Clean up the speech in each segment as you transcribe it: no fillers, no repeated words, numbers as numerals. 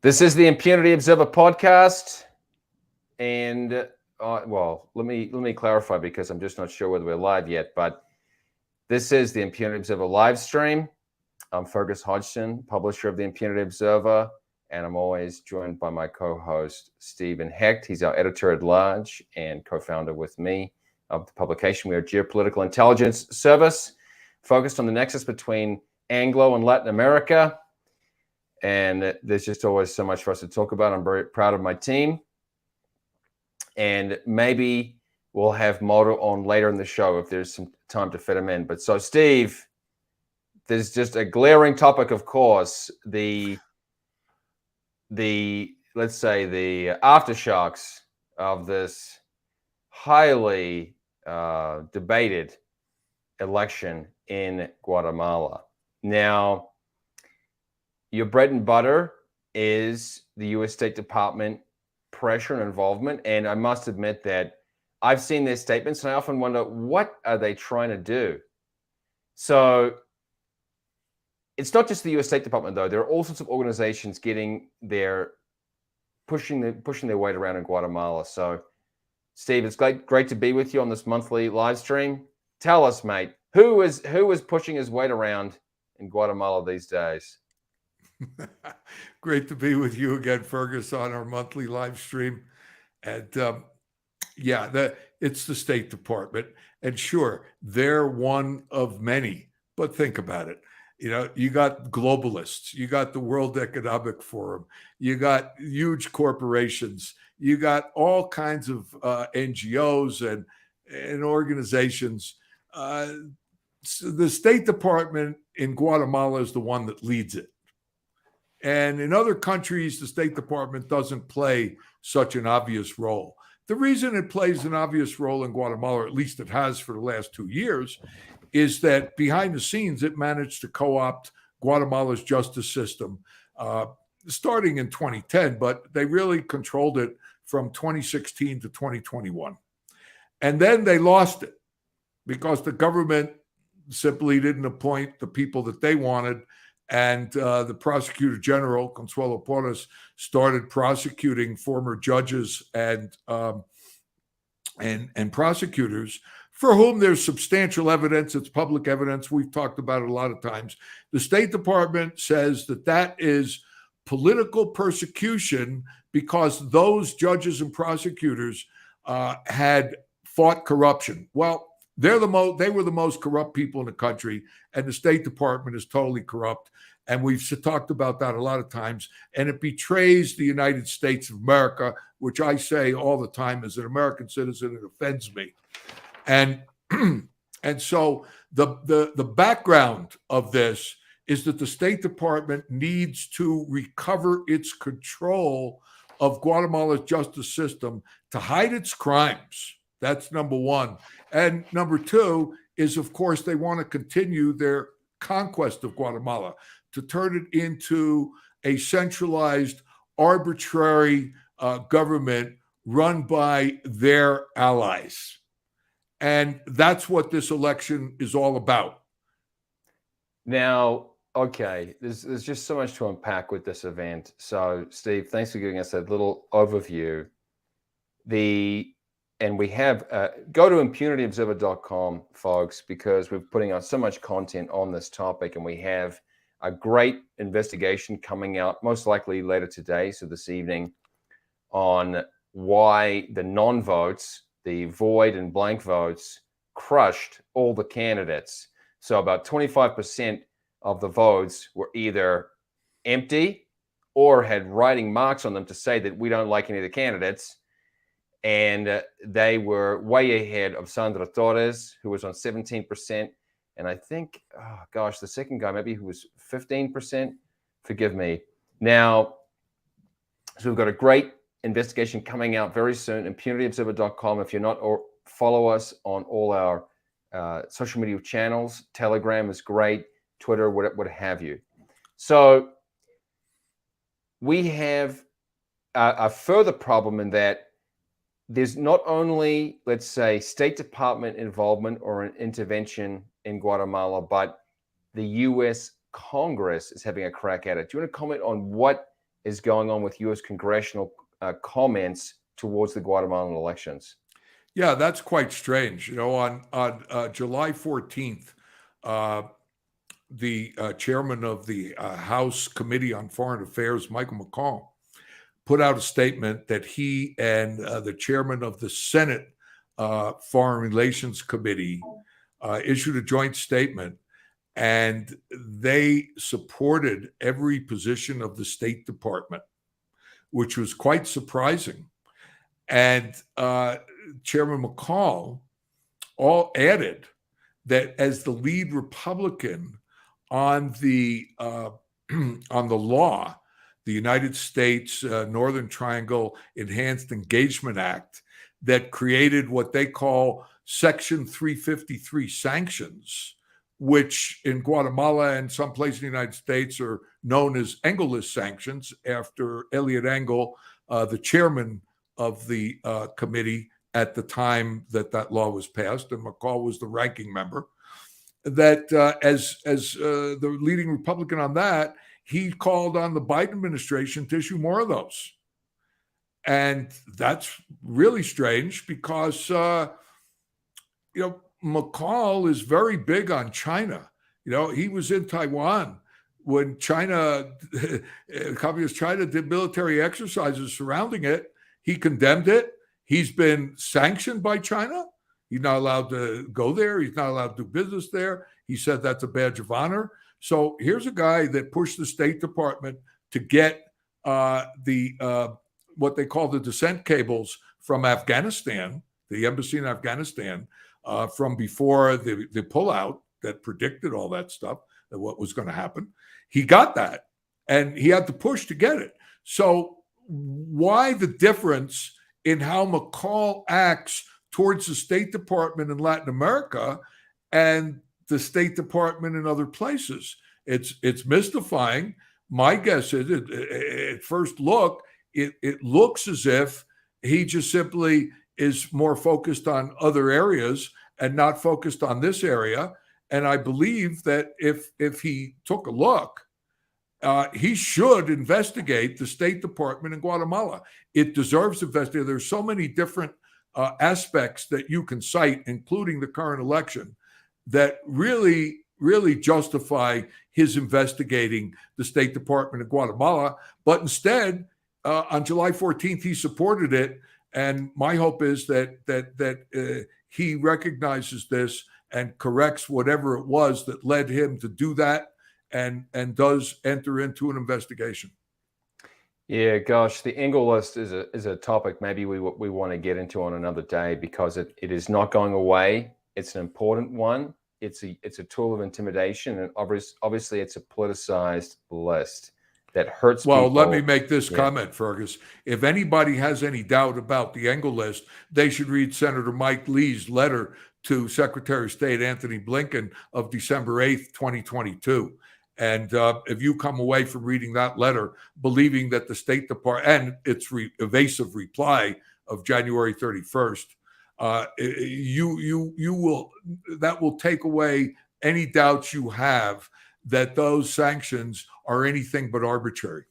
This is the Impunity Observer podcast, and let me clarify because I'm just not sure whether we're live yet. But this is the Impunity Observer live stream. I'm Fergus Hodgson, publisher of the Impunity Observer, and I'm always joined by my co-host Stephen Hecht. He's our editor at large and co-founder with me of the publication. We are a geopolitical intelligence service focused on the nexus between Anglo and Latin America. And there's just always so much for us to talk about. I'm very proud of my team. And maybe we'll have Moto on later in the show if there's some time to fit him in. But so, Steve, there's just a glaring topic, of course, the let's say the aftershocks of this highly debated election in Guatemala. Now, your bread and butter is the U.S. State Department pressure and involvement. And I must admit that I've seen their statements and I often wonder, what are they trying to do? So it's not just the U.S. State Department, though. There are all sorts of organizations pushing their weight around in Guatemala. So, Steve, it's great to be with you on this monthly live stream. Tell us, mate, who is pushing his weight around in Guatemala these days? Great to be with you again, Fergus, on our monthly live stream. And it's the State Department. And sure, they're one of many, but think about it. You know, you got globalists, you got the World Economic Forum, you got huge corporations, you got all kinds of NGOs and organizations. So the State Department in Guatemala is the one that leads it. And in other countries, the State Department doesn't play such an obvious role. The reason it plays an obvious role in Guatemala, or at least it has for the last 2 years, is that behind the scenes, it managed to co-opt Guatemala's justice system starting in 2010, but they really controlled it from 2016 to 2021. And then they lost it because the government simply didn't appoint the people that they wanted. And the prosecutor general, Consuelo Porras, started prosecuting former judges and prosecutors for whom there's substantial evidence. It's public evidence. We've talked about it a lot of times. The State Department says that is political persecution because those judges and prosecutors had fought corruption. Well, they were the most corrupt people in the country, and the State Department is totally corrupt. And we've talked about that a lot of times. And it betrays the United States of America, which I say all the time as an American citizen, it offends me. And so the background of this is that the State Department needs to recover its control of Guatemala's justice system to hide its crimes. That's number one. And number two is, of course, they want to continue their conquest of Guatemala, to turn it into a centralized, arbitrary government run by their allies. And that's what this election is all about. Now, okay, there's just so much to unpack with this event. So, Steve, thanks for giving us a little overview. And we have, go to impunityobserver.com, folks, because we're putting out so much content on this topic, and we have a great investigation coming out, most likely later today, so this evening, on why the non-votes, the void and blank votes, crushed all the candidates. So about 25% of the votes were either empty or had writing marks on them to say that we don't like any of the candidates. And they were way ahead of Sandra Torres, who was on 17%. And I think, the second guy, maybe who was 15%. Forgive me. Now, so we've got a great investigation coming out very soon. ImpunityObserver.com. If you're not, or follow us on all our social media channels. Telegram is great. Twitter, what have you. So we have a further problem in that there's not only, let's say, State Department involvement or an intervention in Guatemala, but the U.S. Congress is having a crack at it. Do you want to comment on what is going on with U.S. congressional comments towards the Guatemalan elections. Yeah, that's quite strange. On July 14th, the chairman of the House Committee on Foreign Affairs, Michael McCall, put out a statement that he and the chairman of the Senate Foreign Relations Committee issued a joint statement, and they supported every position of the State Department, which was quite surprising. And Chairman McCall all added that as the lead Republican on the law, the United States Northern Triangle Enhanced Engagement Act, that created what they call Section 353 sanctions, which in Guatemala and some places in the United States are known as Engel-less sanctions, after Elliot Engel, the chairman of the committee at the time that law was passed, and McCall was the ranking member. That as the leading Republican on that, he called on the Biden administration to issue more of those. And that's really strange because, McCall is very big on China. He was in Taiwan when Communist China did military exercises surrounding it. He condemned it. He's been sanctioned by China. He's not allowed to go there. He's not allowed to do business there. He said that's a badge of honor. So here's a guy that pushed the State Department to get what they call the descent cables from Afghanistan, the embassy in Afghanistan, from before the pullout that predicted all that stuff, that what was going to happen. He got that, and he had to push to get it. So why the difference in how McCall acts towards the State Department in Latin America and the State Department in other places? It's mystifying. My guess is, at first look, it looks as if he just simply is more focused on other areas and not focused on this area. And I believe that if he took a look, he should investigate the State Department in Guatemala. It deserves investigation. There's so many different aspects that you can cite, including the current election, that really justify his investigating the State Department in Guatemala. But instead, on July 14th, he supported it. And my hope is that he recognizes this and corrects whatever it was that led him to do that, and does enter into an investigation. Yeah, gosh, the Engel list is a topic maybe we want to get into on another day, because it is not going away. It's an important one. It's a tool of intimidation, and obviously it's a politicized list that hurts people. Well, let me make this comment, Fergus. If anybody has any doubt about the Engel list, they should read Senator Mike Lee's letter to Secretary of State Anthony Blinken of December 8th, 2022. And if you come away from reading that letter believing that the State Department and its evasive reply of January 31st, that will take away any doubts you have that those sanctions are anything but arbitrary.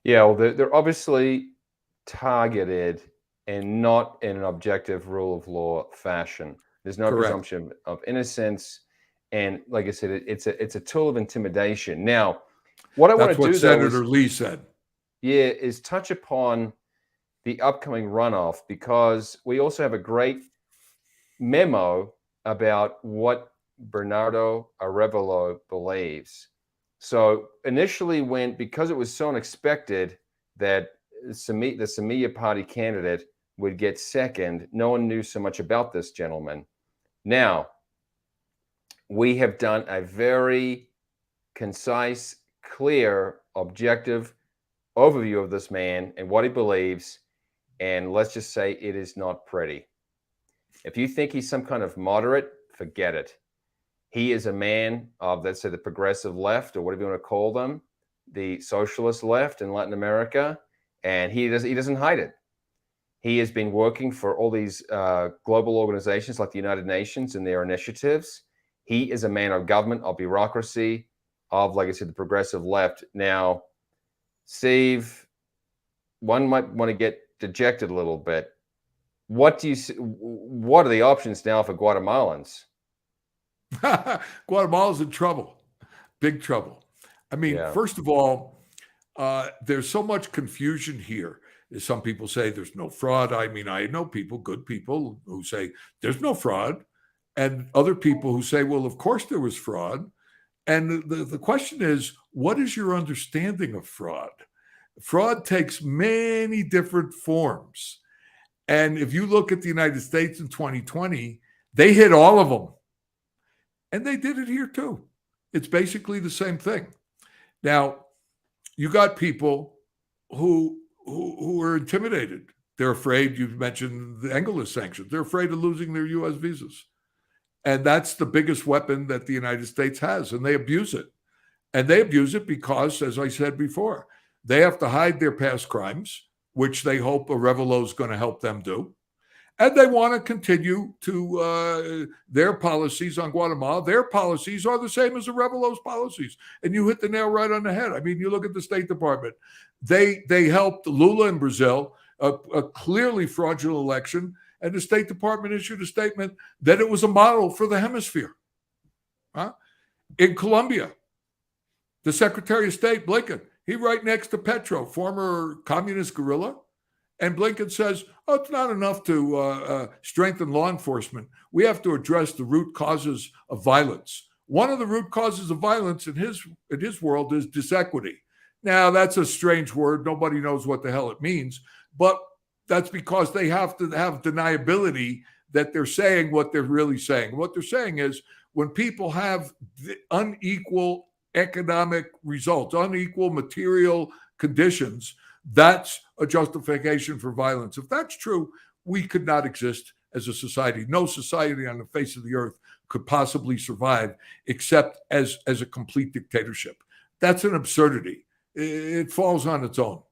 Yeah, well, they're obviously targeted and not in an objective rule of law fashion. There's no presumption of innocence. And like I said, it's a tool of intimidation. Now, what I want to do, Senator Lee said, is touch upon the upcoming runoff, because we also have a great memo about what Bernardo Arevalo believes. So initially, because it was so unexpected that the Semilla Party candidate would get second, no one knew so much about this gentleman. Now, we have done a very concise, clear, objective overview of this man and what he believes. And let's just say it is not pretty. If you think he's some kind of moderate, forget it. He is a man of, let's say, the progressive left, or whatever you want to call them, the socialist left in Latin America, and he doesn't hide it. He has been working for all these global organizations like the United Nations and their initiatives. He is a man of government, of bureaucracy, of, like I said, the progressive left. Now, Steve, one might want to get dejected a little bit. What are the options now for Guatemalans? Guatemala's in trouble, big trouble. I mean, Yeah. first of all, there's so much confusion here. Some people say there's no fraud. I mean, I know people, good people, who say there's no fraud, and other people who say, well, of course there was fraud. And the question is, what is your understanding of fraud? Fraud takes many different forms. And if you look at the United States in 2020, they hit all of them. And they did it here too. It's basically the same thing. Now, you got people who are intimidated. They're afraid. You've mentioned the endless sanctions. They're afraid of losing their U.S. visas. And that's the biggest weapon that the United States has, and they abuse it. And they abuse it because, as I said before, they have to hide their past crimes, which they hope Arevalo is going to help them do. And they want to continue to their policies on Guatemala. Their policies are the same as Arevalo's policies. And you hit the nail right on the head. I mean, you look at the State Department. They helped Lula in Brazil, a clearly fraudulent election, and the State Department issued a statement that it was a model for the hemisphere. In Colombia, the Secretary of State, Blinken, he right next to Petro, former communist guerrilla. And Blinken says, oh, it's not enough to strengthen law enforcement. We have to address the root causes of violence. One of the root causes of violence in his world is disequity. Now, that's a strange word. Nobody knows what the hell it means. But that's because they have to have deniability that they're saying what they're really saying. What they're saying is when people have unequal economic results, unequal material conditions, that's a justification for violence. If that's true, we could not exist as a society. No society on the face of the earth could possibly survive except as a complete dictatorship. That's an absurdity. It falls on its own.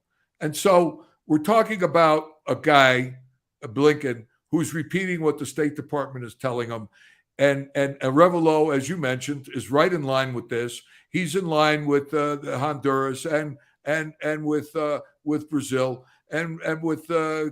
And so we're talking about a guy, Blinken, who's repeating what the State Department is telling him. And Arevalo, as you mentioned, is right in line with this. He's in line with Honduras and with Brazil and with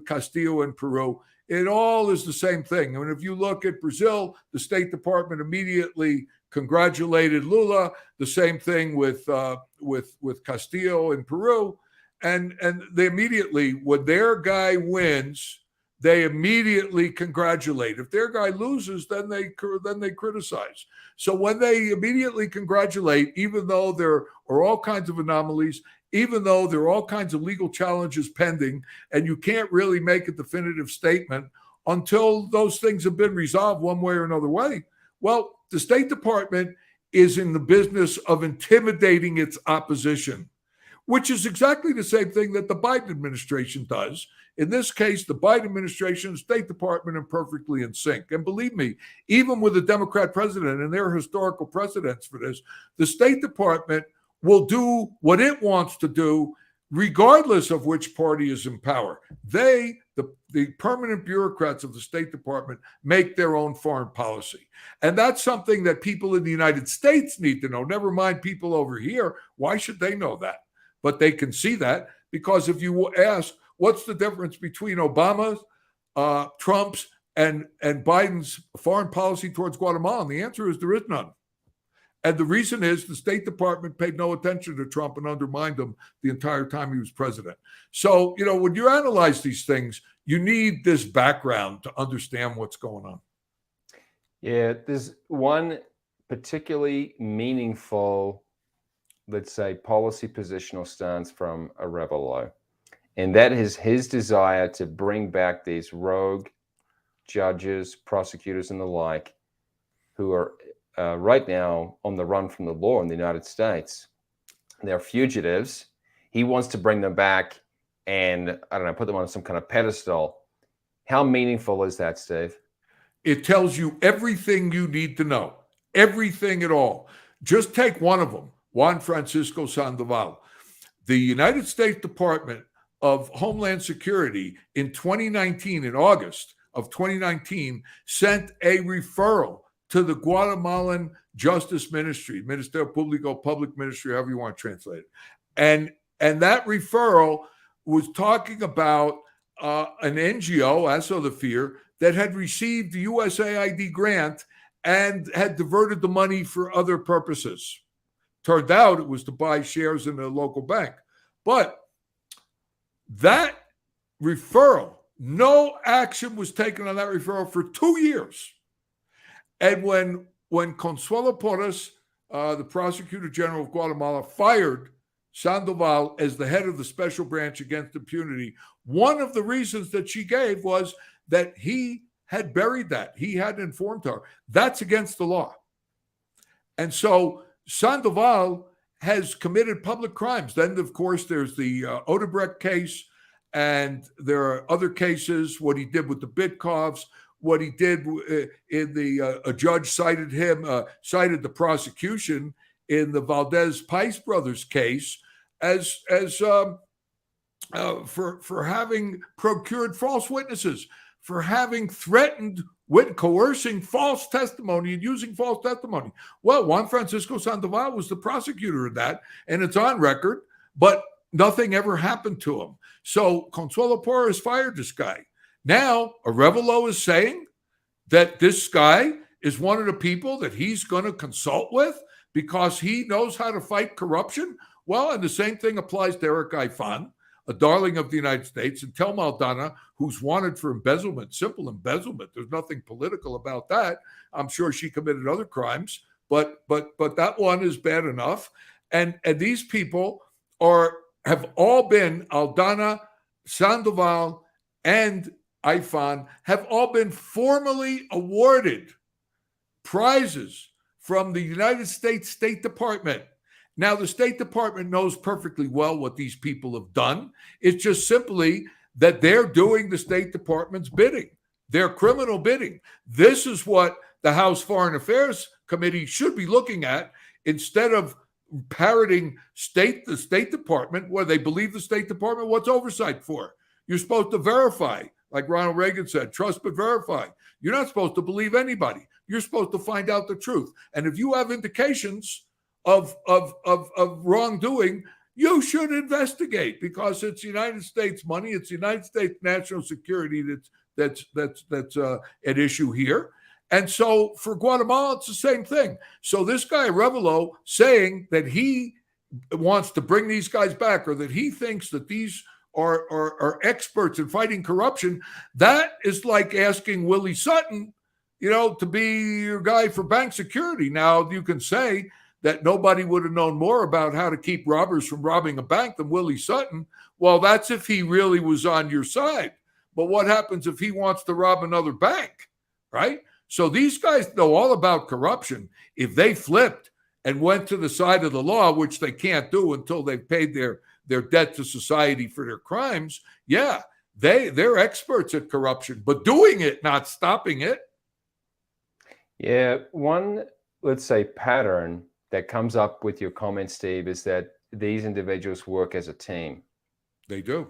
Castillo and Peru. It all is the same thing. And if you look at Brazil, the State Department immediately congratulated Lula. The same thing with Castillo in Peru, and they immediately, when their guy wins, they immediately congratulate. If their guy loses, then they criticize. So when they immediately congratulate, even though there are all kinds of anomalies, even though there are all kinds of legal challenges pending, and you can't really make a definitive statement until those things have been resolved one way or another way. Well, the State Department is in the business of intimidating its opposition, which is exactly the same thing that the Biden administration does. In this case, the Biden administration and State Department are perfectly in sync. And believe me, even with the Democrat president and their historical precedents for this, the State Department will do what it wants to do, regardless of which party is in power. They, the permanent bureaucrats of the State Department, make their own foreign policy. And that's something that people in the United States need to know, never mind people over here. Why should they know that? But they can see that because if you ask, what's the difference between Obama's, Trump's, and Biden's foreign policy towards Guatemala? And the answer is there is none. And the reason is the State Department paid no attention to Trump and undermined him the entire time he was president. So, when you analyze these things, you need this background to understand what's going on. Yeah, there's one particularly meaningful, let's say, policy positional stance from Arevalo, and that is his desire to bring back these rogue judges, prosecutors, and the like, who are right now on the run from the law in the United States. They're fugitives. He wants to bring them back and, put them on some kind of pedestal. How meaningful is that, Steve? It tells you everything you need to know, everything at all. Just take one of them, Juan Francisco Sandoval. The United States Department of Homeland Security in 2019, in August of 2019, sent a referral to the Guatemalan Justice Ministry, Ministerio Público, Public Ministry, however you want to translate it. And And that referral was talking about an NGO, Aso the Fear, that had received the USAID grant and had diverted the money for other purposes. Turned out it was to buy shares in a local bank. But that referral, no action was taken on that referral for 2 years. And when Consuelo Porras, the prosecutor general of Guatemala, fired Sandoval as the head of the special branch against impunity, one of the reasons that she gave was that he had buried that. He had informed her. That's against the law. And so Sandoval has committed public crimes. Then, of course, there's the Odebrecht case, and there are other cases, what he did with the Bitkovs, what he did in the, a judge cited the prosecution in the Valdez-Pais brothers case as for having procured false witnesses, for having threatened with coercing false testimony and using false testimony. Well, Juan Francisco Sandoval was the prosecutor of that, and it's on record, but nothing ever happened to him. So Consuelo Porras fired this guy. Now, Arevalo is saying that this guy is one of the people that he's going to consult with because he knows how to fight corruption. Well, and the same thing applies to Eric Ifan, a darling of the United States, and Tel Maldana, who's wanted for embezzlement, simple embezzlement. There's nothing political about that. I'm sure she committed other crimes, but that one is bad enough. And these people have all been, Aldana, Sandoval, and Ifan have all been formally awarded prizes from the United States State Department. Now, the State Department knows perfectly well what these people have done. It's just simply that they're doing the State Department's bidding. They're criminal bidding. This is what the House Foreign Affairs Committee should be looking at instead of parroting the State Department, where they believe the State Department. What's oversight for? You're supposed to verify, like Ronald Reagan said, trust but verify. You're not supposed to believe anybody. You're supposed to find out the truth. And if you have indications of wrongdoing, you should investigate, because it's United States money. It's United States national security that's at issue here. And so for Guatemala, it's the same thing. So this guy Arevalo saying that he wants to bring these guys back, or that he thinks that these are experts in fighting corruption, that is like asking Willie Sutton, to be your guy for bank security. Now, you can say that nobody would have known more about how to keep robbers from robbing a bank than Willie Sutton. Well, that's if he really was on your side. But what happens if he wants to rob another bank, right? So these guys know all about corruption. If they flipped and went to the side of the law, which they can't do until they've paid their debt to society for their crimes, yeah, they're experts at corruption, but doing it, not stopping it. Yeah, one, let's say, pattern that comes up with your comment, Steve, is that these individuals work as a team. They do.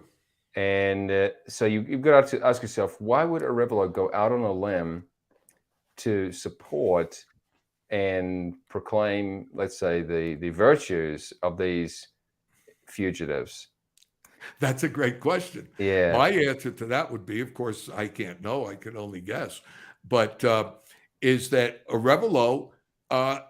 And so you've got to ask yourself, why would Arevalo go out on a limb to support and proclaim, let's say, the virtues of these fugitives? That's a great question. Yeah. My answer to that would be, of course, I can't know. I can only guess. But is that Arevalo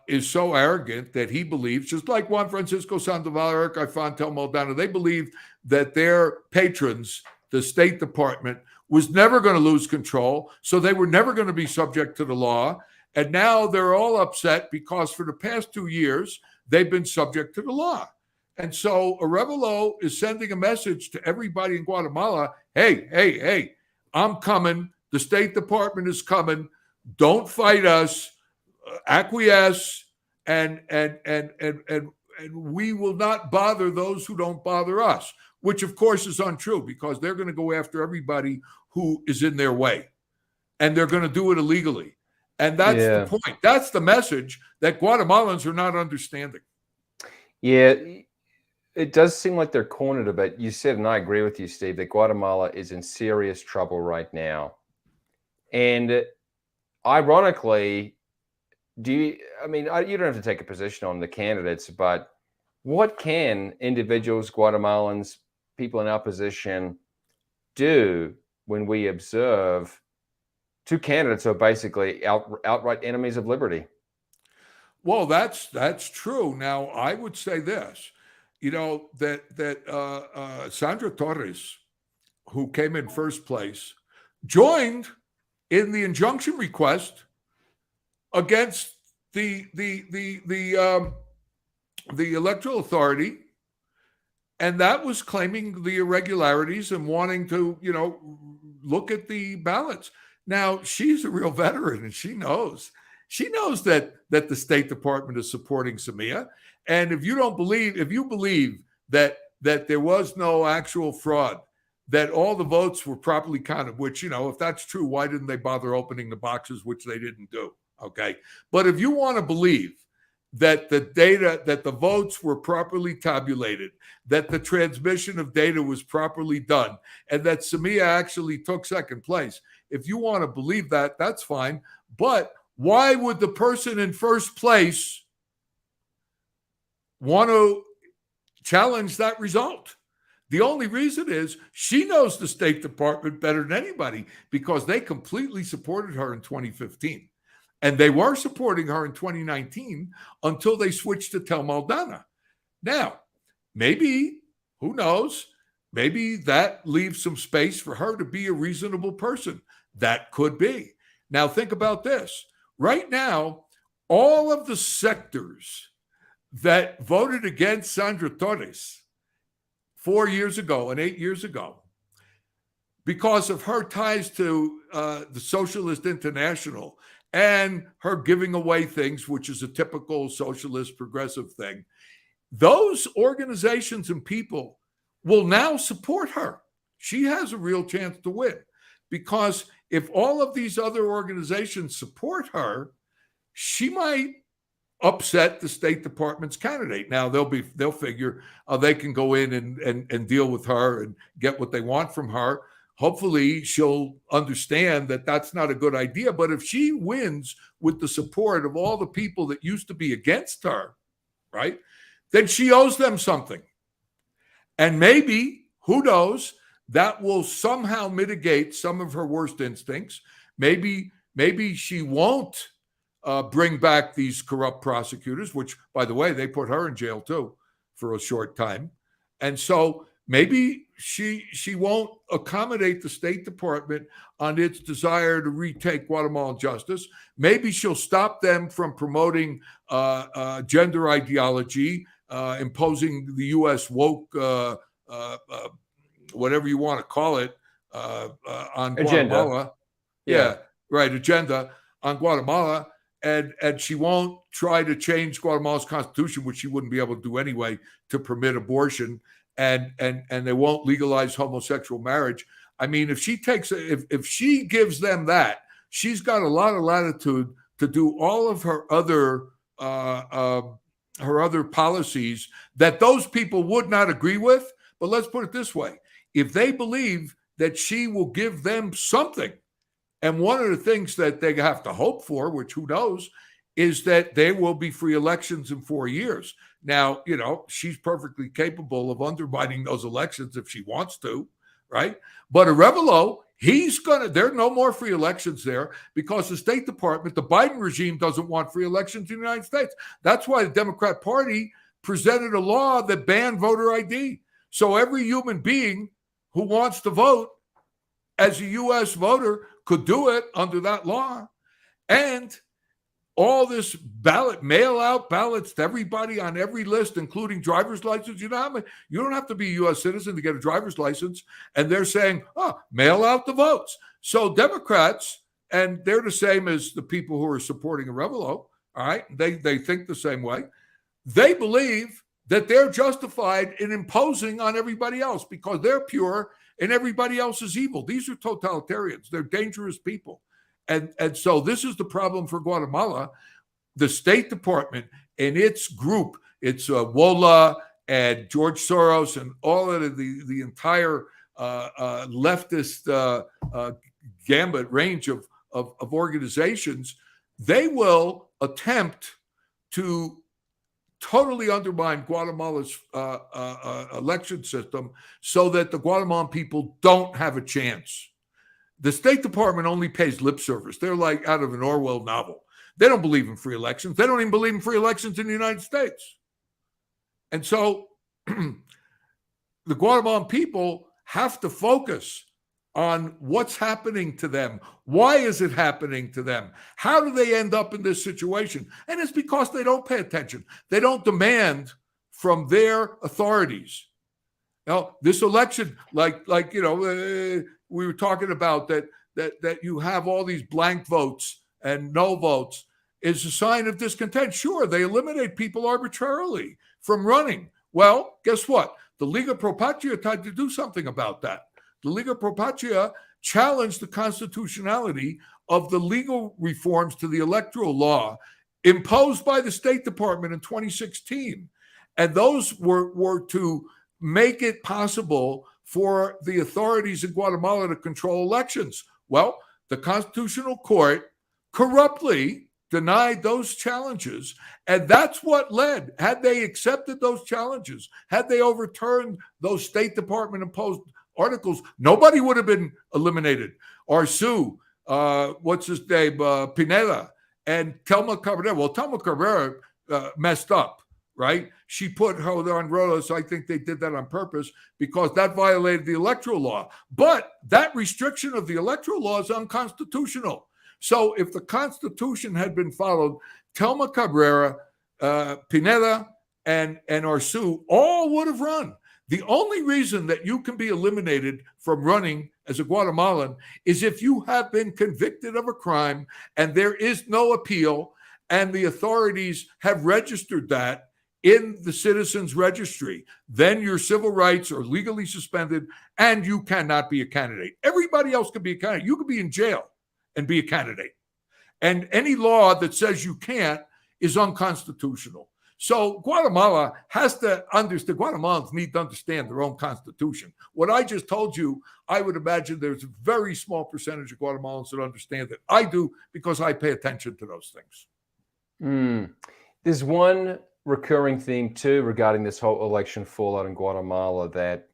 is so arrogant that he believes, just like Juan Francisco Sandoval, Eric Ifan, Tel Maldana, they believe that their patrons, the State Department, was never going to lose control, so they were never going to be subject to the law. And now they're all upset because for the past 2 years, they've been subject to the law. And so Arevalo is sending a message to everybody in Guatemala, hey, I'm coming. The State Department is coming. Don't fight us. Acquiesce, and we will not bother those who don't bother us, which of course is untrue, because they're going to go after everybody who is in their way, and they're going to do it illegally. And that's the point. That's the message that Guatemalans are not understanding. Yeah, it does seem like they're cornered a bit. You said, and I agree with you, Steve, that Guatemala is in serious trouble right now. And ironically, you don't have to take a position on the candidates, but What can individuals, Guatemalans, people in our position do when we observe two candidates who are basically outright enemies of liberty? Well, that's true. Now, I would say this, that Sandra Torres, who came in first place, joined in the injunction request against the electoral authority, and that was claiming the irregularities and wanting to, look at the ballots. Now, she's a real veteran, and she knows that the State Department is supporting Samia. And if you believe that there was no actual fraud, that all the votes were properly counted, which, if that's true, why didn't they bother opening the boxes, which they didn't do? Okay. But if you want to believe that the votes were properly tabulated, that the transmission of data was properly done, and that Samia actually took second place, if you want to believe that, that's fine. But why would the person in first place want to challenge that result? The only reason is she knows the State Department better than anybody, because they completely supported her in 2015. And they were supporting her in 2019 until they switched to Tel Maldana. Now, maybe, who knows, maybe that leaves some space for her to be a reasonable person. That could be. Now, think about this. Right now, all of the sectors that voted against Sandra Torres 4 years ago and 8 years ago, because of her ties to the Socialist International and her giving away things, which is a typical socialist progressive thing, those organizations and people will now support her. She has a real chance to win, because if all of these other organizations support her, she might upset the State Department's candidate. Now they'll figure they can go in and deal with her and get what they want from her. Hopefully she'll understand that that's not a good idea. But if she wins with the support of all the people that used to be against her, right, then she owes them something. And maybe, who knows, that will somehow mitigate some of her worst instincts. Maybe she won't bring back these corrupt prosecutors, which, by the way, they put her in jail too for a short time. And so maybe she won't accommodate the State Department on its desire to retake Guatemalan justice. Maybe she'll stop them from promoting gender ideology, imposing the U.S. woke, whatever you want to call it, on Agenda. Guatemala. Yeah, right, agenda on Guatemala. And she won't try to change Guatemala's constitution, which she wouldn't be able to do anyway, to permit abortion. And they won't legalize homosexual marriage. I mean, if she gives them that, she's got a lot of latitude to do all of her other policies that those people would not agree with. But let's put it this way: if they believe that she will give them something, and one of the things that they have to hope for, which who knows, is that there will be free elections in 4 years. Now, she's perfectly capable of undermining those elections if she wants to, right? But Arevalo, there are no more free elections there, because the State Department, the Biden regime, doesn't want free elections in the United States. That's why the Democrat Party presented a law that banned voter ID. So every human being who wants to vote as a U.S. voter could do it under that law. And all this mail-out ballots to everybody on every list, including driver's license. You don't have to be a U.S. citizen to get a driver's license. And they're saying, mail out the votes. So Democrats, and they're the same as the people who are supporting Arevalo, all right? They think the same way. They believe that they're justified in imposing on everybody else because they're pure and everybody else is evil. These are totalitarians. They're dangerous people. And so this is the problem for Guatemala. The State Department and its group, it's WOLA and George Soros and all of the entire leftist gambit range of organizations, they will attempt to totally undermine Guatemala's election system so that the Guatemalan people don't have a chance. The State Department only pays lip service. They're like out of an Orwell novel. They don't believe in free elections. They don't even believe in free elections in the United States. And so the Guatemalan people have to focus on what's happening to them. Why is it happening to them? How do they end up in this situation? And it's because they don't pay attention. They don't demand from their authorities. Now, this election, we were talking about that you have all these blank votes and no votes is a sign of discontent. Sure, they eliminate people arbitrarily from running. Well, guess what? The Liga Pro Patria tried to do something about that. The Liga Pro Patria challenged the constitutionality of the legal reforms to the electoral law imposed by the State Department in 2016. And those were to make it possible for the authorities in Guatemala to control elections. Well, the Constitutional Court corruptly denied those challenges. And that's what led, had they accepted those challenges, had they overturned those State Department imposed articles, nobody would have been eliminated. Arsu, what's his name, Pineda, and Telma Cabrera. Well, Telma Cabrera messed up, right? She put her on Rodas. I think they did that on purpose because that violated the electoral law. But that restriction of the electoral law is unconstitutional. So if the Constitution had been followed, Telma Cabrera, Pineda, and Arsu all would have run. The only reason that you can be eliminated from running as a Guatemalan is if you have been convicted of a crime and there is no appeal and the authorities have registered that in the citizens registry. Then your civil rights are legally suspended and you cannot be a candidate. Everybody else can be a candidate. You could be in jail and be a candidate. And any law that says you can't is unconstitutional. So Guatemala has to understand, Guatemalans need to understand their own constitution. What I just told you, I would imagine there's a very small percentage of Guatemalans that understand it. I do because I pay attention to those things. There's one recurring theme too regarding this whole election fallout in Guatemala that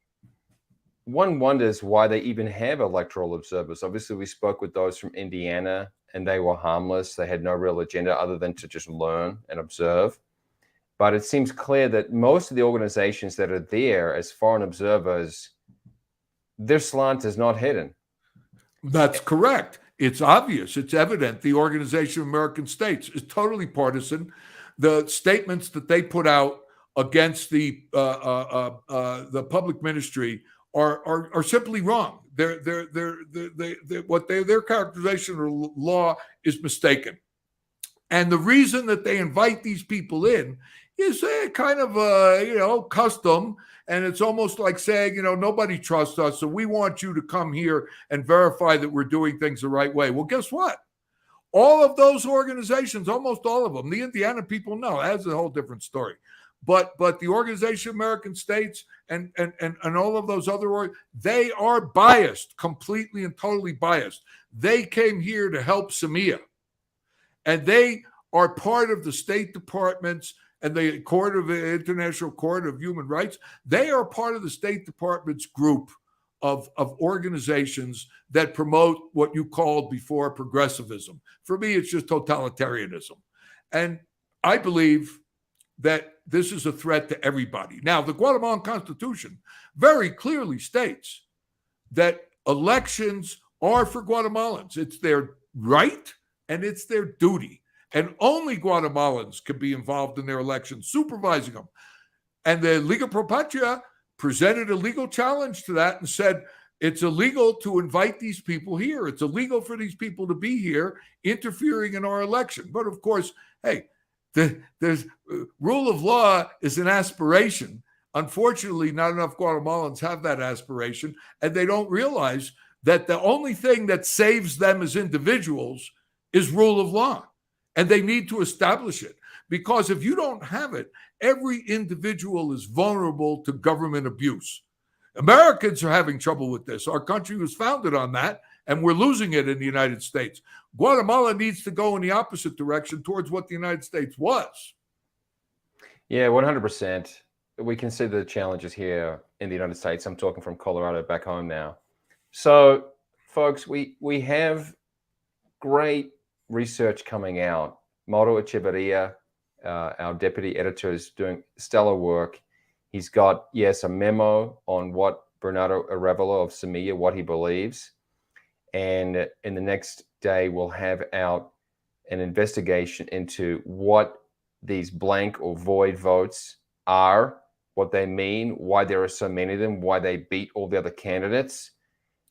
one wonders why they even have electoral observers. Obviously, we spoke with those from Indiana and they were harmless. They had no real agenda other than to just learn and observe. But it seems clear that most of the organizations that are there as foreign observers, their slant is not hidden. That's correct. It's obvious. It's evident. The Organization of American States is totally partisan. The statements that they put out against the public ministry are simply wrong. Their characterization of law is mistaken. And the reason that they invite these people in is a kind of custom, and it's almost like saying, nobody trusts us, so we want you to come here and verify that we're doing things the right way. Well, guess what? All of those organizations, almost all of them, the Indiana people know, that's a whole different story. But the Organization of American States and all of those other they are biased, completely and totally biased. They came here to help Semilla. And they are part of the State Department's and the International Court of Human Rights. They are part of the State Department's group of organizations that promote what you called before progressivism. For me, it's just totalitarianism. And I believe that this is a threat to everybody. Now, the Guatemalan Constitution very clearly states that elections are for Guatemalans. It's their right and it's their duty. And only Guatemalans can be involved in their elections, supervising them. And the Liga Pro Patria presented a legal challenge to that and said, it's illegal to invite these people here. It's illegal for these people to be here interfering in our election. But of course, hey, there's rule of law is an aspiration. Unfortunately, not enough Guatemalans have that aspiration, and they don't realize that the only thing that saves them as individuals is rule of law. And they need to establish it, because if you don't have it, every individual is vulnerable to government abuse. Americans are having trouble with this. Our country was founded on that, and we're losing it in the United States. Guatemala needs to go in the opposite direction towards what the United States was. Yeah, 100%. We can see the challenges here in the United States. I'm talking from Colorado back home now. So, folks, we have great research coming out. Mauro Echeverria, our deputy editor, is doing stellar work. He's got, yes, a memo on what Bernardo Arevalo of Semilla, what he believes. And in the next day, we'll have out an investigation into what these blank or void votes are, what they mean, why there are so many of them, why they beat all the other candidates.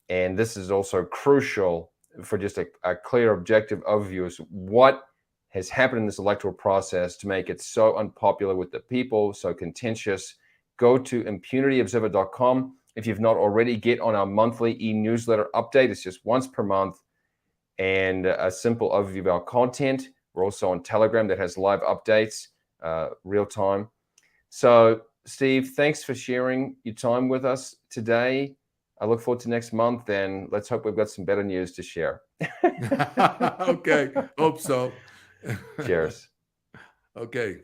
And this is also crucial for just a clear, objective overview of what has happened in this electoral process to make it so unpopular with the people, so contentious. Go to impunityobserver.com. If you've not already, get on our monthly e-newsletter update. It's just once per month and a simple overview of our content. We're also on Telegram that has live updates, real time. So, Steve, thanks for sharing your time with us today. I look forward to next month, and let's hope we've got some better news to share. Okay, hope so. Cheers. Okay.